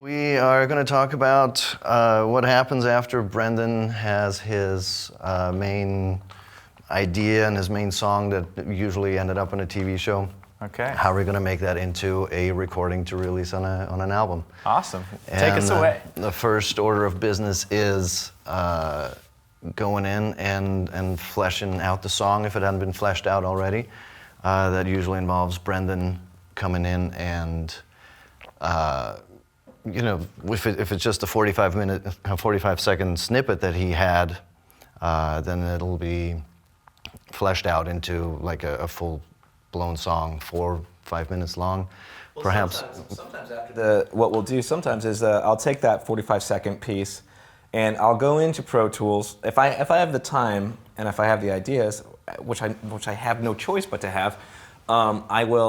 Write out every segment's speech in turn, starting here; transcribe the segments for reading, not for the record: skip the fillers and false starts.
We are going to talk about what happens after Brendan has his main idea and his main song that usually ended up in a TV show. Okay. How we're going to make that into a recording to release on an album. Awesome. Take us away. The first order of business is going in and fleshing out the song if it hadn't been fleshed out already. That usually involves Brendan coming in and if it's just a 45-second snippet that he had, then it'll be fleshed out into like a full-blown song, 4-5 minutes long, perhaps. Sometimes after what we'll do sometimes is I'll take that 45-second piece, and I'll go into Pro Tools if I have the time and if I have the ideas, which I have no choice but to have. I'll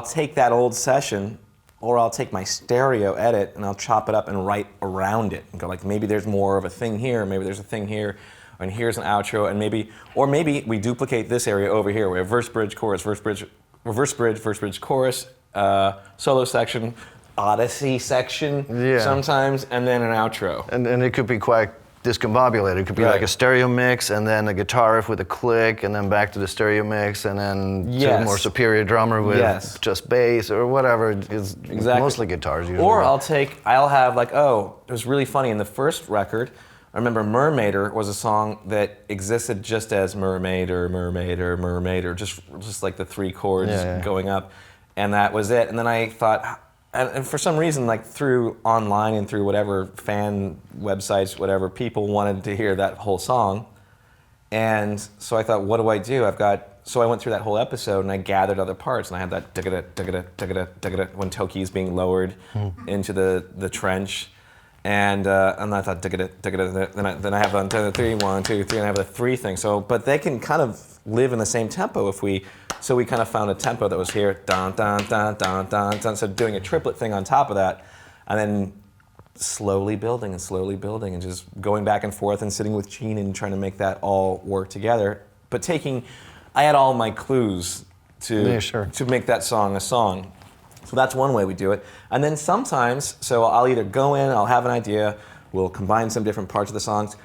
take that old session. Or I'll take my stereo edit and I'll chop it up and write around it and go like, maybe there's more of a thing here, maybe there's a thing here, and here's an outro, and maybe we duplicate this area over here. We have verse, bridge, chorus, verse, bridge, reverse bridge, chorus, solo section, Odyssey section sometimes, and then an outro. And it could be quite discombobulated. It could be like a stereo mix and then a guitar riff with a click and then back to the stereo mix and then to a more superior drummer with just bass or whatever. It's mostly guitars usually. Or I'll have like, it was really funny in the first record. I remember Mermaider was a song that existed just as Mermaid or just like the three chords going up, and that was it. And then I thought, and for some reason, like through online and through whatever fan websites, whatever, people wanted to hear that whole song. And so I thought, what do I do? So I went through that whole episode and I gathered other parts, and I had that digga-da when Toki's being lowered into the trench. And I thought digga-da, then I have on 3, 1, 2, 3, and I have the 3 thing. So, but they can kind of live in the same tempo so we kind of found a tempo that was here, dun dun dun dun dun dun. So doing a triplet thing on top of that, and then slowly building and just going back and forth and sitting with Gene and trying to make that all work together. But I had all my clues to make that song a song. So that's one way we do it. And then sometimes, so I'll either go in, I'll have an idea, we'll combine some different parts of the songs.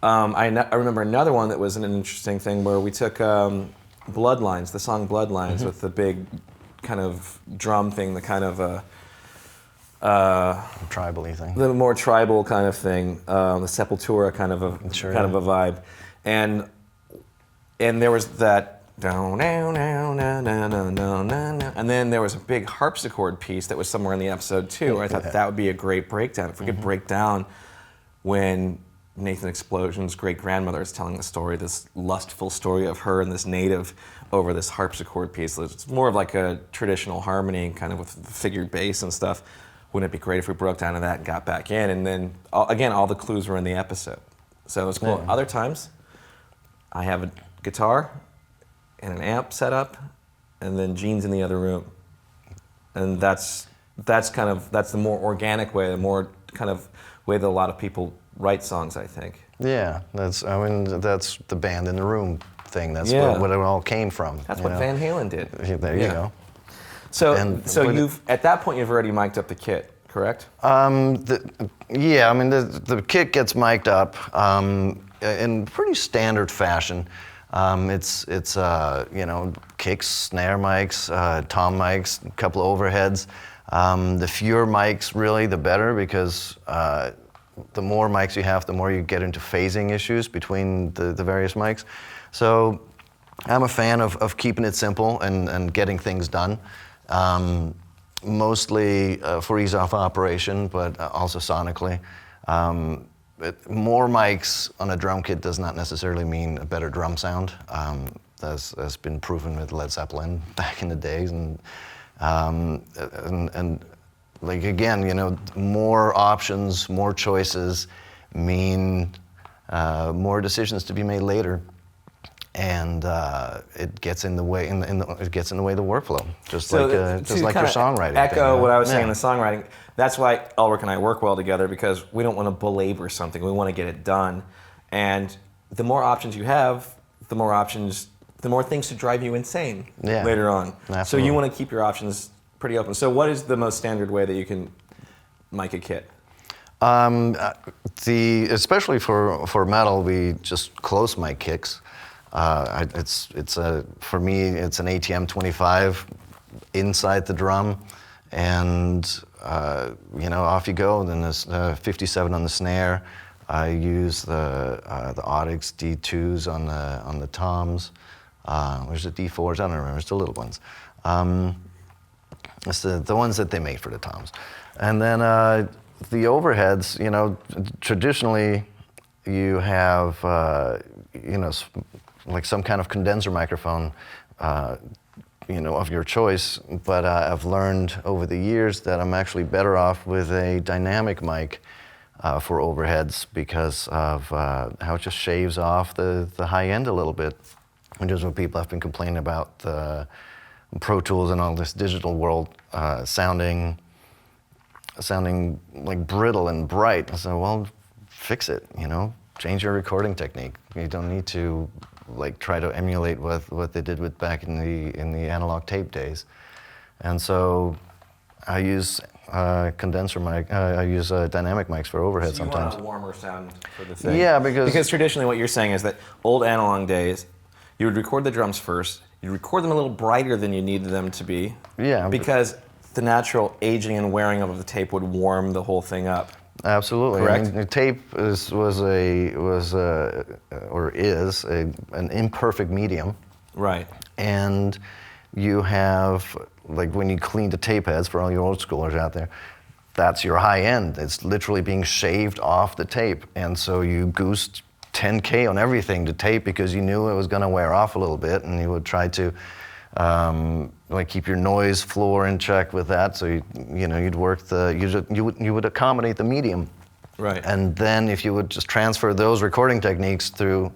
I remember another one that was an interesting thing where we took Bloodlines, the song Bloodlines, with the big kind of drum thing, the kind of tribal-y thing. The more tribal kind of thing, the Sepultura kind of a vibe. And there was that and then there was a big harpsichord piece that was somewhere in the episode too, where I thought that would be a great breakdown. If we could break down when Nathan Explosion's great-grandmother is telling the story, this lustful story of her and this native over this harpsichord piece. It's more of like a traditional harmony, kind of with figured bass and stuff. Wouldn't it be great if we broke down to that and got back in? And then, again, all the clues were in the episode. So it was cool. Other times, I have a guitar and an amp set up, and then Gene's in the other room. And that's the more organic way, the more kind of way that a lot of people write songs, I think. Yeah, that's the band in the room thing. That's what it all came from. That's what Van Halen did. There you go. So at that point you've already mic'd up the kit, correct? The kit gets mic'd up in pretty standard fashion. It's kicks, snare mics, tom mics, a couple of overheads. The fewer mics, really, the better, because the more mics you have, the more you get into phasing issues between the various mics. So I'm a fan of keeping it simple and getting things done. Mostly for ease of operation, but also sonically. More mics on a drum kit does not necessarily mean a better drum sound. That's been proven with Led Zeppelin back in the days, and like again, more options, more choices mean more decisions to be made later, and it gets in the way. It gets in the way of the workflow, just like your songwriting. Echo what I was saying in the songwriting. That's why Ulrich and I work well together, because we don't want to belabor something. We want to get it done, and the more options you have, the more things to drive you insane later on. Absolutely. So you want to keep your options pretty open. So what is the most standard way that you can mic a kit? Especially for metal, we just close mic kicks. For me, it's an ATM 25 inside the drum, and off you go. Then there's 57 on the snare. I use the Audix D2s on the toms. There's the D4s. I don't remember. It's the little ones. It's the ones that they make for the toms. And then the overheads. Traditionally, you have like some kind of condenser microphone. Of your choice, but I've learned over the years that I'm actually better off with a dynamic mic for overheads because of how it just shaves off the high end a little bit. And just when people have been complaining about the Pro Tools and all this digital world sounding like brittle and bright, I said, well, fix it, change your recording technique. You don't need to try to emulate what they did with back in the analog tape days. And so I use condenser mic. I use dynamic mics for overhead so sometimes. You want a warmer sound for the thing. Yeah, because traditionally what you're saying is that old analog days, you would record the drums first. You'd record them a little brighter than you needed them to be. Yeah. Because the natural aging and wearing of the tape would warm the whole thing up. Absolutely. Correct. I mean, the tape is an imperfect medium. Right. And you have, when you clean the tape heads, for all you old schoolers out there, that's your high end. It's literally being shaved off the tape. And so you goosed 10K on everything to tape because you knew it was going to wear off a little bit, and you would try to keep your noise floor in check with that. So you'd work you would accommodate the medium. Right. And then if you would just transfer those recording techniques through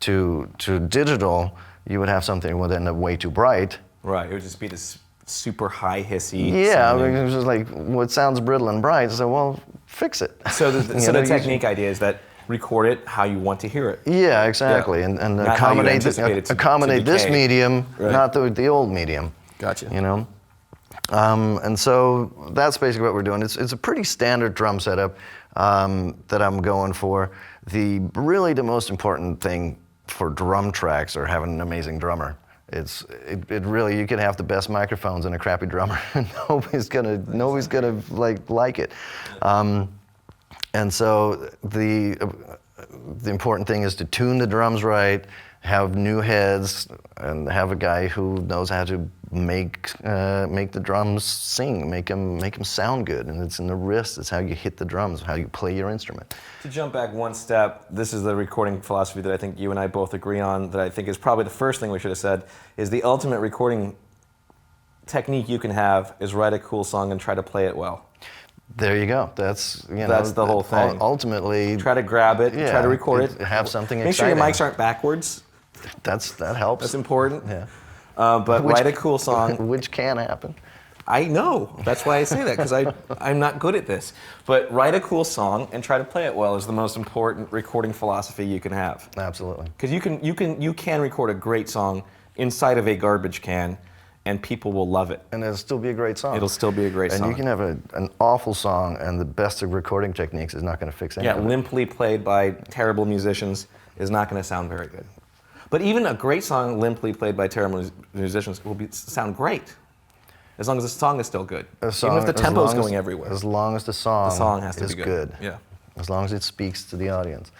to digital, you would have something that would end up way too bright. Right. It would just be this super high hissy. Yeah, I mean, it was just like what sounds brittle and bright. So well, fix it. So the technique idea is that record it how you want to hear it. Yeah, exactly, yeah. and accommodate this medium, right. Not the old medium. Gotcha. And so that's basically what we're doing. It's a pretty standard drum setup that I'm going for. The most important thing for drum tracks are having an amazing drummer. It really, you can have the best microphones and a crappy drummer, and nobody's gonna like it. And so the important thing is to tune the drums right, have new heads, and have a guy who knows how to make the drums sing, make them sound good. And it's in the wrist. It's how you hit the drums, how you play your instrument. To jump back one step, this is the recording philosophy that I think you and I both agree on, that I think is probably the first thing we should have said, is the ultimate recording technique you can have is write a cool song and try to play it well. There you go. That's the whole thing. Ultimately, try to grab it, try to record it. Have something Make exciting. sure your mics aren't backwards. That helps. That's important. Yeah. But write a cool song. Which can happen. I know. That's why I say that, because I'm not good at this. But write a cool song and try to play it well is the most important recording philosophy you can have. Absolutely. Because you can record a great song inside of a garbage can, and people will love it. And it'll still be a great song. It'll still be a great song. And you can have an awful song, and the best of recording techniques is not going to fix anything. Yeah, limply played by terrible musicians is not going to sound very good. But even a great song limply played by terrible musicians will sound great, as long as the song is still good. Even if the tempo is going everywhere. As long as the song has to is be good. Yeah. As long as it speaks to the audience.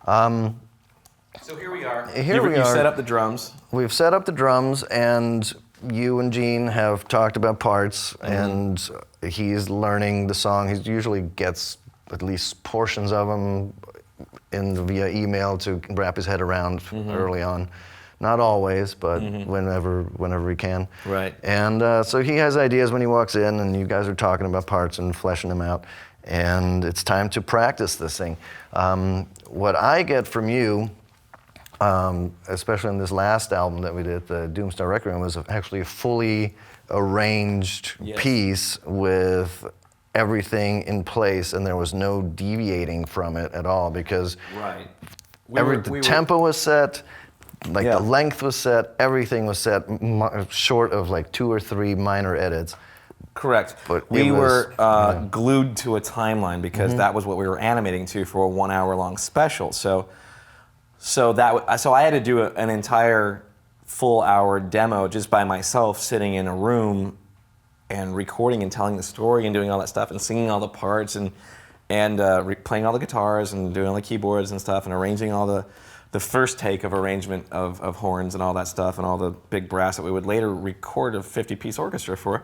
So here we are. You've set up the drums. We've set up the drums, and you and Gene have talked about parts, and he's learning the song. He usually gets at least portions of them via email to wrap his head around early on. Not always, but whenever he can. Right. And so he has ideas when he walks in, and you guys are talking about parts and fleshing them out. And it's time to practice this thing. What I get from you, especially in this last album that we did, the Doomstar Requiem, was actually a fully arranged piece with everything in place, and there was no deviating from it at all, because the tempo was set, the length was set, everything was set, short of 2 or 3 minor edits. Correct. But we it was- were glued to a timeline because that was what we were animating to for a 1 hour long special. So I had to do an entire full hour demo just by myself, sitting in a room and recording and telling the story and doing all that stuff and singing all the parts and playing all the guitars and doing all the keyboards and stuff and arranging all the first take of arrangement of horns and all that stuff and all the big brass that we would later record a 50-piece orchestra for.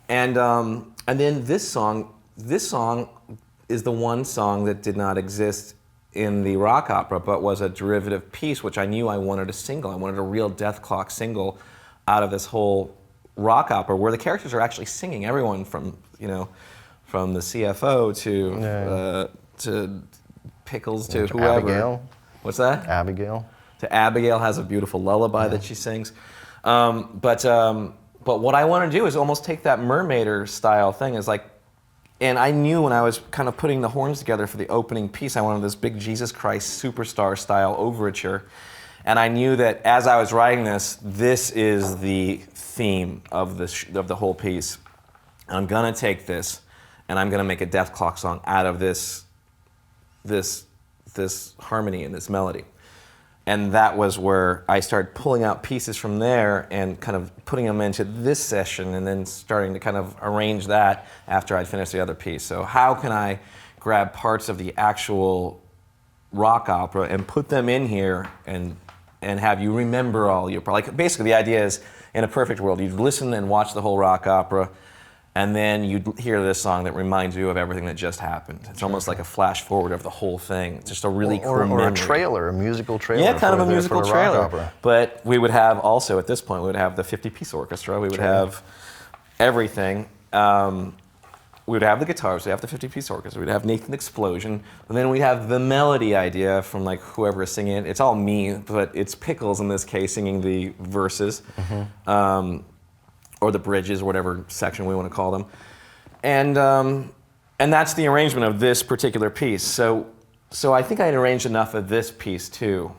And then this song is the one song that did not exist in the rock opera, but was a derivative piece, which I knew I wanted a single. I wanted a real Death Clock single out of this whole rock opera, where the characters are actually singing. Everyone from the CFO to Pickles to whoever. Abigail. What's that? Abigail. To Abigail has a beautiful lullaby that she sings. But what I want to do is almost take that Mermaider style thing. And I knew when I was kind of putting the horns together for the opening piece, I wanted this big Jesus Christ Superstar style overture. And I knew that as I was writing this is the theme of the whole piece. And I'm gonna take this, and I'm gonna make a Death Clock song out of this harmony and this melody. And that was where I started pulling out pieces from there and kind of putting them into this session and then starting to kind of arrange that after I'd finished the other piece. So how can I grab parts of the actual rock opera and put them in here and have you remember all your, basically the idea is, in a perfect world, you'd listen and watch the whole rock opera, and then you'd hear this song that reminds you of everything that just happened. It's almost like a flash forward of the whole thing. It's just a really cool memory. Or a trailer, a musical trailer. Yeah, kind of a musical for the trailer. rock opera. But we would have also, at this point, we would have the 50-piece orchestra. We would have everything. We would have the guitars. We'd have the 50-piece orchestra. We'd have Nathan Explosion. And then we'd have the melody idea from whoever is singing it. It's all me, but it's Pickles in this case singing the verses. Or the bridges, or whatever section we want to call them. And that's the arrangement of this particular piece. So I think I had arranged enough of this piece too.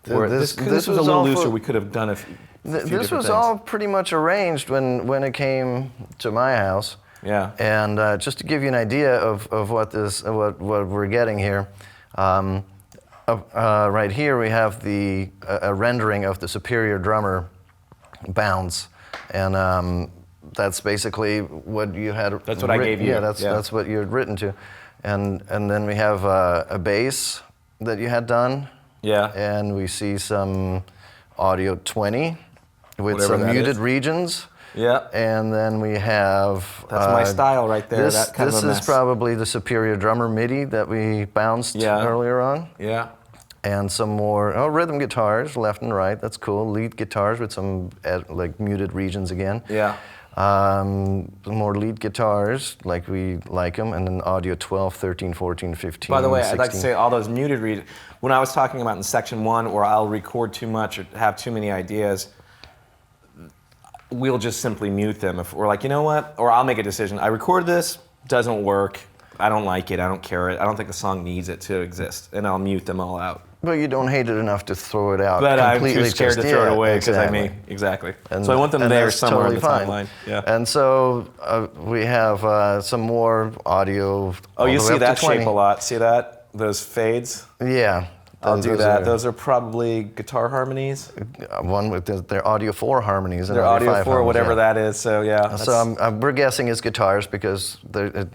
This was a little looser. We could have done a few This was all pretty much arranged when it came to my house. Yeah. And just to give you an idea of what we're getting here, right here we have a rendering of the Superior Drummer bounce. And that's basically what you had. That's what I gave you. Yeah, that's what you had written to, and then we have a bass that you had done. Yeah. And we see some audio 20 with Whatever some muted is. regions. Yeah. And then we have. That's my style right there. This, that kind this of a is mess. probably the Superior Drummer MIDI that we bounced earlier on. Yeah. And some more rhythm guitars, left and right. That's cool. Lead guitars with some muted regions again. Yeah. Some more lead guitars like we like them, and then audio 12, 13, 14, 15. By the way, 16. I'd like to say all those muted regions. When I was talking about in section 1, where I'll record too much or have too many ideas, we'll just simply mute them. If we're like, you know what? Or I'll make a decision. I recorded this, doesn't work. I don't like it. I don't care it. I don't think the song needs it to exist, and I'll mute them all out. But you don't hate it enough to throw it out. But I'm completely. too scared to throw it away because exactly. So I want them there that's somewhere totally in the fine. timeline. Yeah. And so we have some more audio. Oh, you all the way see up to that 20. shape a lot. See that? Those fades? Yeah. I'll do those that. Those are probably guitar harmonies. One with their audio 4 harmonies. And They're audio 5 4, harmonies, whatever yeah. that is. So yeah. So we're guessing it's guitars because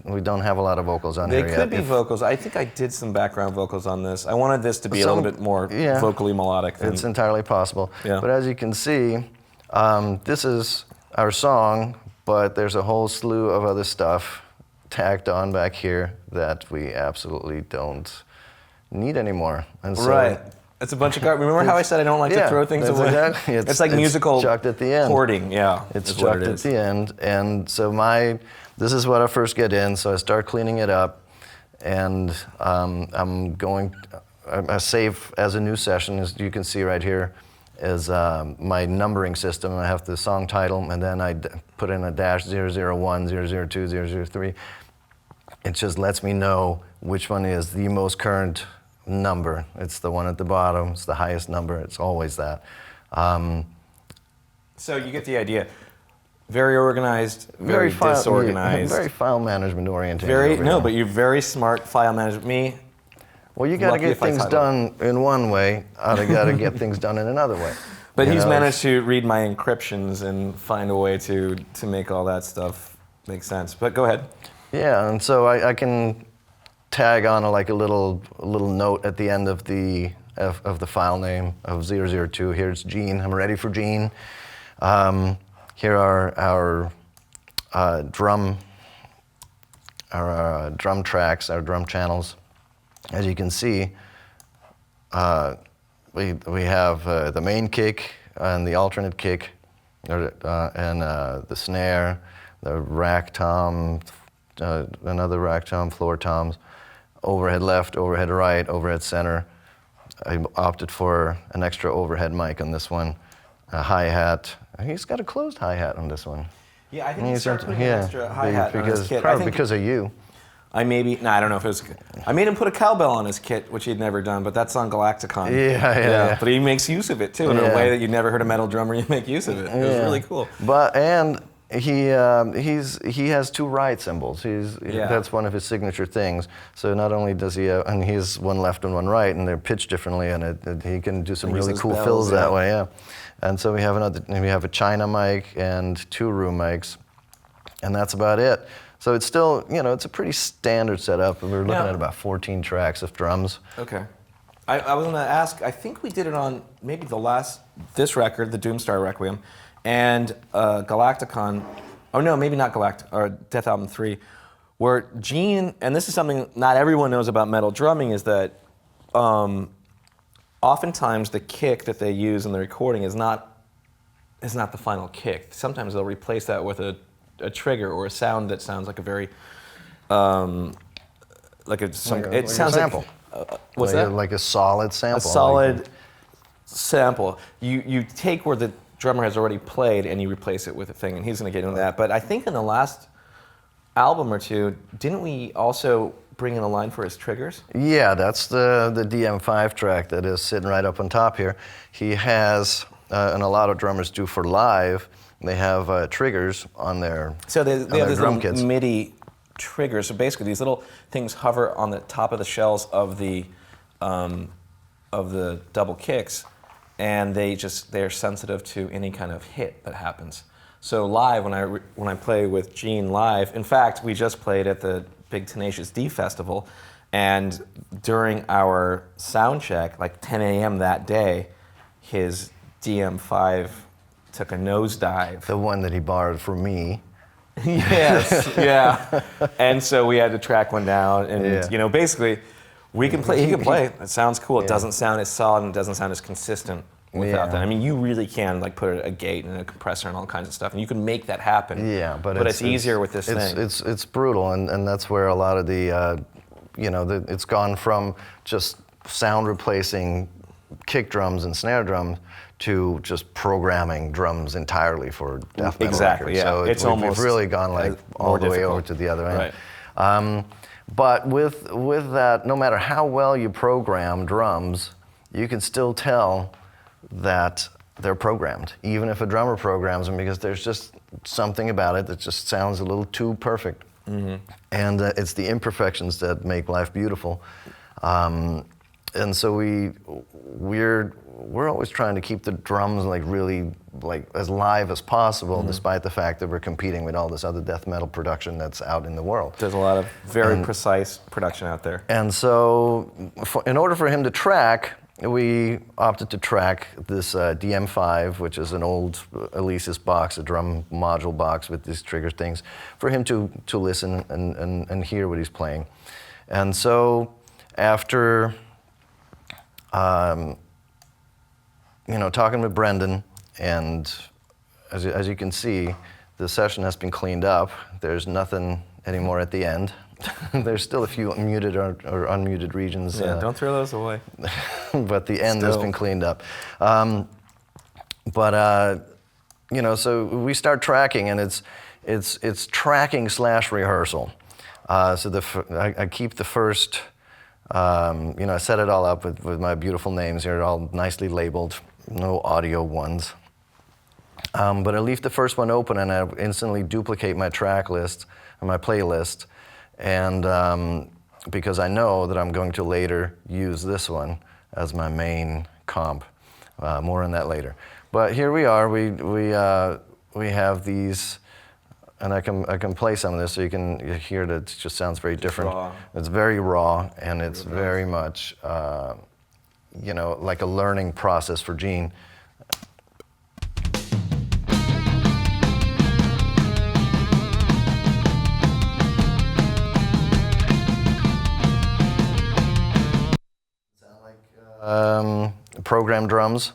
we don't have a lot of vocals on They here yet. could be vocals. I think I did some background vocals on this. I wanted this to be a little bit more vocally melodic. It's entirely possible. Yeah. But as you can see, this is our song, but there's a whole slew of other stuff tacked on back here that we absolutely don't need anymore. And so right. It's a bunch of garbage. Remember how I said I don't like to throw things that's away? Exactly. It's like musical chucked at the end. hoarding. Yeah. It's is what chucked it at is. the end. And so this is what I first get in, so I start cleaning it up, and I save as a new session, as you can see right here, is my numbering system. I have the song title, and then I put in a dash 001, 002, 003. It just lets me know which one is the most current number. It's the one at the bottom. It's the highest number. It's always that. So you get the idea. Very organized, very disorganized. Very file management oriented. But you're very smart file management. Me, well, you got to get things done in one way. I got to get things done in another way. But he's managed to read my encryptions and find a way to make all that stuff make sense. But go ahead. Yeah, and so I can tag on a little note at the end of the file name of 002. Here's Gene. I'm ready for Gene. Here are our drum tracks, our drum channels. As you can see, we have the main kick and the alternate kick, and the snare, the rack tom, another rack tom, floor toms, overhead left, overhead right, overhead center. I opted for an extra overhead mic on this one, a hi-hat. He's got a closed hi-hat on this one. Yeah, I think he started putting an extra hi-hat on his kit. Probably because of you. I don't know if it was. I made him put a cowbell on his kit, which he'd never done, but that's on Galacticon. Yeah. But he makes use of it too in a way that you never heard a metal drummer make use of it. It was really cool. And he has two ride cymbals. That's one of his signature things. So not only does he and he has one left and one right, and they're pitched differently, and he can do some really cool fills that way. Yeah. And so we have a China mic and two room mics, and that's about it. So it's still, it's a pretty standard setup, and we're looking at about 14 tracks of drums. Okay. I was going to ask, I think we did it on maybe this record, the Doomstar Requiem, and Galacticon, oh no, maybe not or Death Album 3, where Gene, and this is something not everyone knows about metal drumming, is that oftentimes the kick that they use in the recording is not the final kick. Sometimes they'll replace that with a trigger or a sound that sounds like a very like a sample. What's that? Like a solid sample. A solid sample. You take where the drummer has already played and you replace it with a thing, and he's going to get into that. But I think in the last album or two, didn't we also bring in a line for his triggers? Yeah, that's the DM5 track that is sitting right up on top here. He has, and a lot of drummers do for live, they have triggers on their So they have these drum little kits. MIDI triggers. So basically, these little things hover on the top of the shells of the double kicks, and they're sensitive to any kind of hit that happens. So live, when I play with Gene live, in fact, we just played at the Big Tenacious D Festival, and during our sound check, like 10 a.m. that day, his DM5 took a nosedive. The one that he borrowed from me. Yes, yeah. And so we had to track one down, and basically, he can play. It sounds cool. It doesn't sound as solid, and it doesn't sound as consistent without that. I mean, you really can put a gate and a compressor and all kinds of stuff, and you can make that happen. Yeah, but it's easier with this thing. It's brutal, and that's where a lot of the, it's gone from just sound replacing kick drums and snare drums to just programming drums entirely for death metal Exactly, records. yeah. So we've really gone all the way over to the other end. Right. But with that, no matter how well you program drums, you can still tell that they're programmed, even if a drummer programs them, because there's just something about it that just sounds a little too perfect. Mm-hmm. And it's the imperfections that make life beautiful. And so we're always trying to keep the drums really as live as possible, despite the fact that we're competing with all this other death metal production that's out in the world. There's a lot of very precise production out there. And so in order for him to track, we opted to track this DM5, which is an old Alesis box, a drum module box with these trigger things, for him to listen and hear what he's playing. And so after talking with Brendan, and as you can see, the session has been cleaned up. There's nothing anymore at the end. There's still a few muted or unmuted regions. Yeah, don't throw those away. But the end has been cleaned up. So we start tracking, and it's tracking / rehearsal. So I keep the first. I set it all up with my beautiful names here, all nicely labeled, no audio ones. But I leave the first one open and I instantly duplicate my track list and my playlist, and because I know that I'm going to later use this one as my main comp. More on that later. But here we are. We have these, and I can play some of this so you hear that it just sounds very different. Raw. It's very raw, and it's very much like a learning process for Gene. Program drums,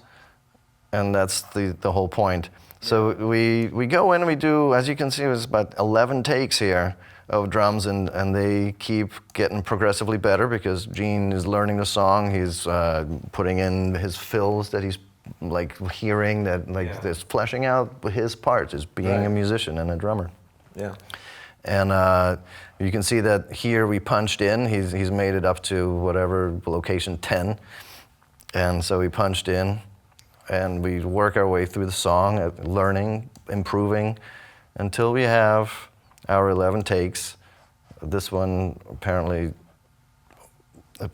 and that's the whole point. So we go in and we do, as you can see, it's about 11 takes here of drums, and they keep getting progressively better because Gene is learning the song. He's putting in his fills that he's like hearing, that like this fleshing out his parts as being a musician and a drummer. Yeah. And you can see that here we punched in. He's made it up to whatever location 10. And so we punched in, and we work our way through the song, learning, improving, until we have our 11 takes. This one, apparently,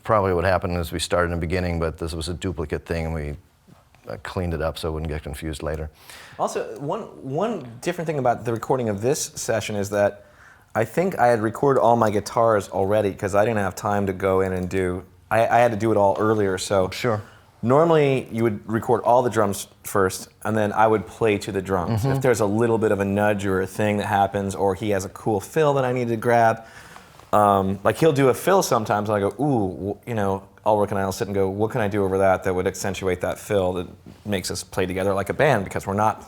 probably what happened is we started in the beginning, but this was a duplicate thing, and we cleaned it up so it wouldn't get confused later. Also, one different thing about the recording of this session is that I think I had recorded all my guitars already because I didn't have time to go in and do. I had to do it all earlier, so. Sure. Normally, you would record all the drums first, and then I would play to the drums. If there's a little bit of a nudge or a thing that happens, or he has a cool fill that I need to grab, like he'll do a fill sometimes, and I go, ooh, Ulrich and I will sit and go, what can I do over that would accentuate that fill that makes us play together like a band, because we're not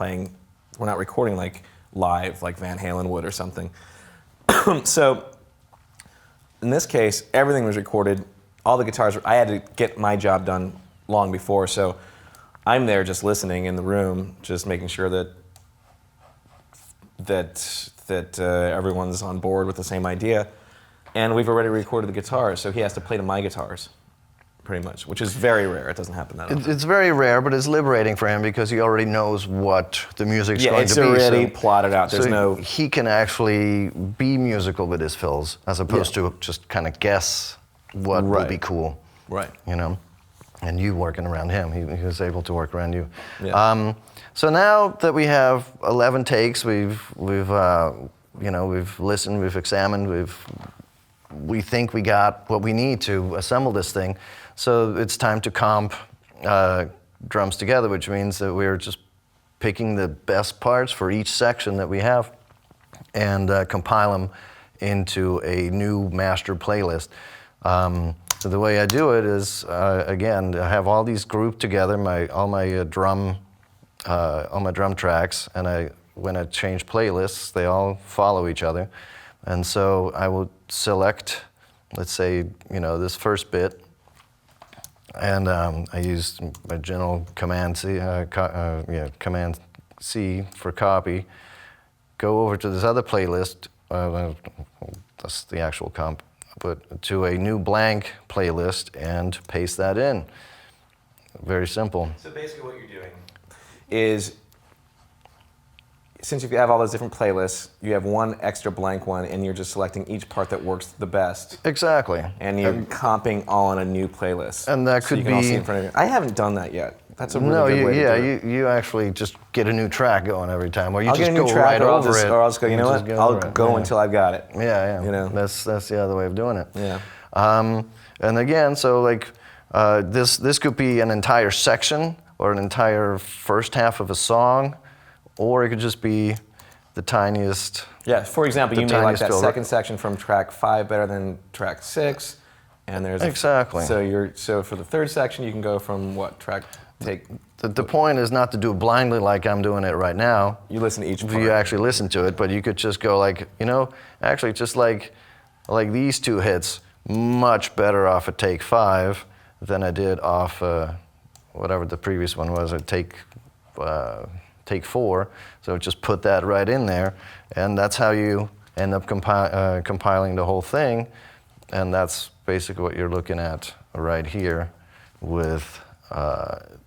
recording like live like Van Halen would or something. So, in this case, everything was recorded, all the guitars, I had to get my job done long before, so I'm there just listening in the room, just making sure that everyone's on board with the same idea. And we've already recorded the guitars, so he has to play to my guitars, pretty much, which is very rare. It doesn't happen that often. It's very rare, but it's liberating for him because he already knows what the music's going to be. Yeah, it's already plotted out. So he can actually be musical with his fills, as opposed to just kind of guess what would be cool. Right. And you working around him. He was able to work around you. Yeah. So now that we have 11 takes, we've listened, we've examined, we think we got what we need to assemble this thing. So it's time to comp drums together, which means that we're just picking the best parts for each section that we have and compile them into a new master playlist. So the way I do it is, again, I have all these grouped together, all my drum tracks, and when I change playlists, they all follow each other. And so I will select, let's say, this first bit, and I use my general Command Command C for copy. Go over to this other playlist. That's the actual comp. But to a new blank playlist and paste that in. Very simple. So basically what you're doing is, since you have all those different playlists, you have one extra blank one, and you're just selecting each part that works the best. Exactly. And you're comping all on a new playlist. And that could you be... can all see in front of you. I haven't done that yet. That's a really good way to do it. You actually just get a new track going every time, or you I'll just get a new go track, right over it. Or I'll just go, you know what? I'll go until I've got it. Yeah. That's the other way of doing it. Yeah. And again, so like this could be an entire section or an entire first half of a song, or it could just be the tiniest. Yeah. For example, you may like that fill. second section from track 5 better than track 6, and there's exactly. So for the third section, you can go from what track? The point is not to do it blindly like I'm doing it right now. You listen to each part. You actually listen to it, but you could just go like, actually just like these two hits, much better off at take 5 than I did off whatever the previous one was, at take 4. So just put that right in there, and that's how you end up compiling the whole thing, and that's basically what you're looking at right here with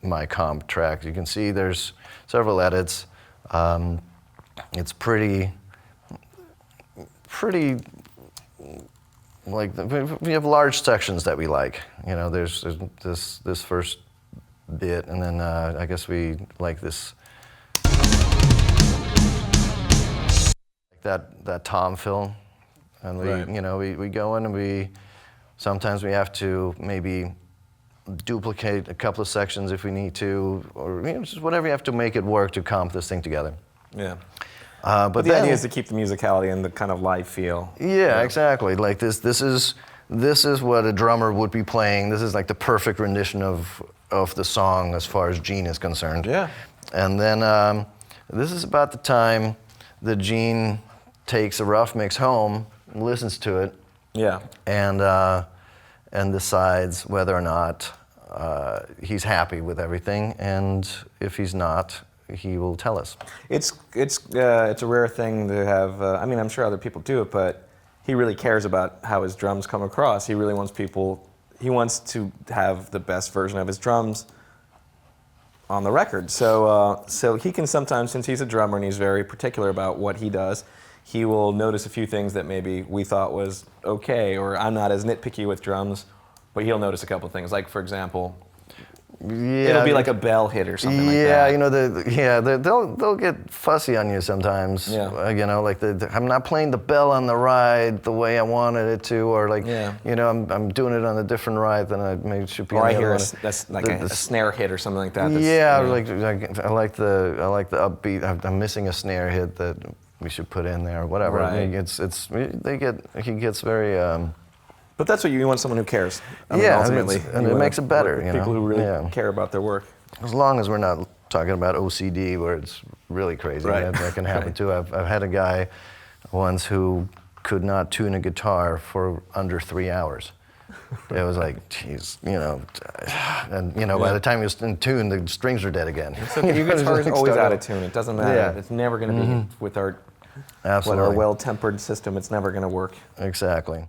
my comp track. You can see there's several edits. It's pretty like we have large sections that we like. You know, there's this first bit, and then I guess we like this that tom fill, and we Right. you know we go in and we sometimes we have to maybe duplicate a couple of sections if we need to, or you know, just whatever you have to make it work to comp this thing together. Yeah. But The then, idea is to keep the musicality and the kind of live feel. yeah, exactly. Like this is what a drummer would be playing. This is like the perfect rendition of the song as far as Gene is concerned. Yeah. And then this is about the time that Gene takes a rough mix home, listens to it, Yeah. and decides whether or not he's happy with everything. And if he's not, he will tell us. It's a rare thing to have. I mean, I'm sure other people do it, but he really cares about how his drums come across. He really wants people. He wants to have the best version of his drums on the record. So he can sometimes, since he's a drummer and he's very particular about what he does, he will notice a few things that maybe we thought was okay, or I'm not as nitpicky with drums, but he'll notice a couple things. Like, for example, Yeah, it'll be like a bell hit or something like that. Yeah, you know, they'll get fussy on you sometimes. Yeah. You know, like I'm not playing the bell on the ride the way I wanted it to, or like, Yeah. you know, I'm doing it on a different ride than I maybe should be. Or on I the hear other one. that's like a snare hit or something like that. Yeah, like I like the upbeat. I'm missing a snare hit that we should put in there, or whatever. Right. I mean, he gets very. But that's what you want, someone who cares. I mean, Yeah, ultimately. and You it want makes it better, you know? People who really Yeah. care about their work. As long as we're not talking about OCD, where it's really crazy. Right. That can happen Right. too. I've had a guy once who could not tune a guitar for under 3 hours. It was like, geez, you know, and you know, by Yeah. the time he was in tune, the strings are dead again. So your guitar is always out of tune. tune. It doesn't matter. Yeah. It's never going to be with our Absolutely. well-tempered system. It's never going to work. Exactly.